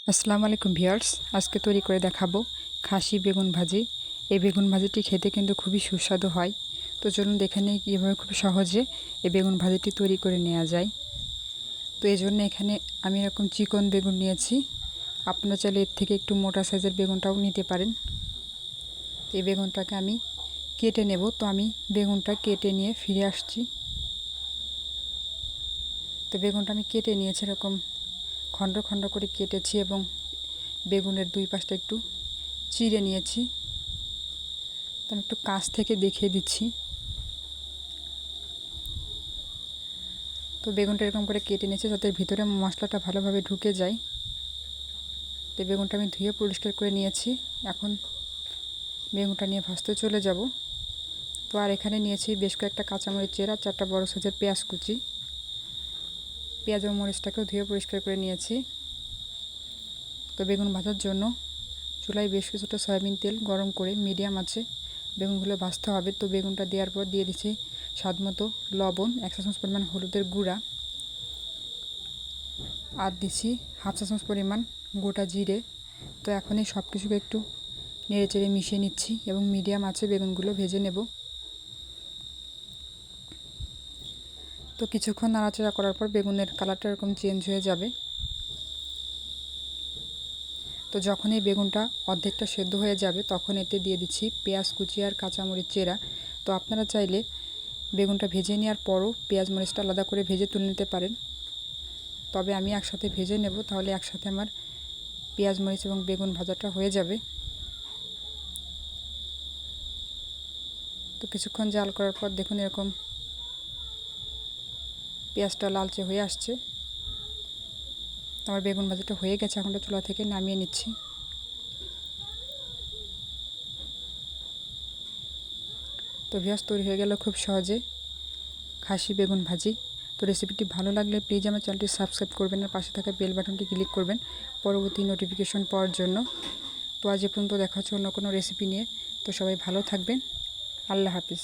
আসসালামু আলাইকুম ভিউয়ার্স, আজকে তৈরি করে দেখাবো খাসি বেগুন ভাজি। এই বেগুন ভাজিটি খেতে কিন্তু খুবই সুস্বাদু হয়। তো চলুন দেখে নিই কীভাবে খুব সহজে এই বেগুন ভাজিটি তৈরি করে নেওয়া যায়। তো এই জন্য এখানে আমি এরকম চিকন বেগুন নিয়েছি। আপনারা চাইলে এর থেকে একটু মোটা সাইজের বেগুনটাও নিতে পারেন। তো এই বেগুনটাকে আমি কেটে নেব। তো আমি বেগুনটা কেটে নিয়ে ফিরে আসছি। তো বেগুনটা আমি কেটে নিয়েছি, এরকম খণ্ড খণ্ড করে কেটেছি এবং বেগুনের দুই পাশটা একটু চিড়ে নিয়েছি। তো আমি একটু কাছ থেকে দেখিয়ে দিচ্ছি। তো বেগুনটা এরকম করে কেটে নিয়েছি যাতে ভিতরে মশলাটা ভালোভাবে ঢুকে যায়। তো বেগুনটা আমি ধুয়ে পরিষ্কার করে নিয়েছি। এখন বেগুনটা নিয়ে ভাজতে চলে যাব। তো আর এখানে নিয়েছি বেশ কয়েকটা কাঁচামরিচ চেরা, 4টা বড় সাইজের পেঁয়াজ কুচি। পেঁয়াজ ও মরিচটাকেও ধুয়ে পরিষ্কার করে নিয়েছি। তো বেগুন ভাজার জন্য চুলায় বেশ কিছুটা সয়াবিন তেল গরম করে মিডিয়াম আঁচে বেগুনগুলো ভাজতে হবে। তো বেগুনটা দেওয়ার পর দিয়ে দিচ্ছি স্বাদমতো লবণ, 1 চা চামচ পরিমাণ হলুদের গুঁড়া, আর দিচ্ছি 1/2 চা চামচ পরিমাণ গোটা জিরে। তো এখন এই সব কিছুকে একটু নেড়ে চেড়ে মিশিয়ে নিচ্ছি এবং মিডিয়াম আঁচে বেগুনগুলো ভেজে নেব। তো কিছুক্ষণ নাড়াচাড়া করার পর বেগুনের কালারটা এরকম চেঞ্জ হয়ে যাবে। তো যখন এই বেগুনটা অর্ধেকটা সেদ্ধ হয়ে যাবে তখন এতে দিয়ে দিচ্ছি পেঁয়াজ কুচি আর কাঁচামরিচ চেরা। তো আপনারা চাইলে বেগুনটা ভেজে নেওয়ার পরও পেঁয়াজ মরিচটা আলাদা করে ভেজে তুলে নিতে পারেন। তবে আমি একসাথে ভেজে নেব, তাহলে একসাথে আমার পেঁয়াজ মরিচ এবং বেগুন ভাজাটা হয়ে যাবে। তো কিছুক্ষণ জাল করার পর দেখুন এরকম পেঁয়াজটা লালচে হয়ে আসছে। তো আমার বেগুন ভাজাটা হয়ে গেছে, এখন চুলা থেকে নামিয়ে নিচ্ছি। তো ভিউয়ার্স, তৈরি হয়ে গেল খুব সহজে খাসি বেগুন ভাজি। তো রেসিপিটি ভালো লাগলে প্লিজ আমার চ্যানেলটি সাবস্ক্রাইব করবেন আর পাশে থাকা বেল বাটনটি ক্লিক করবেন পরবর্তী নোটিফিকেশন পাওয়ার জন্য। তো আজ এ পর্যন্ত দেখা হচ্ছে অন্য কোনো রেসিপি নিয়ে। তো সবাই ভালো থাকবেন। আল্লাহ হাফিজ।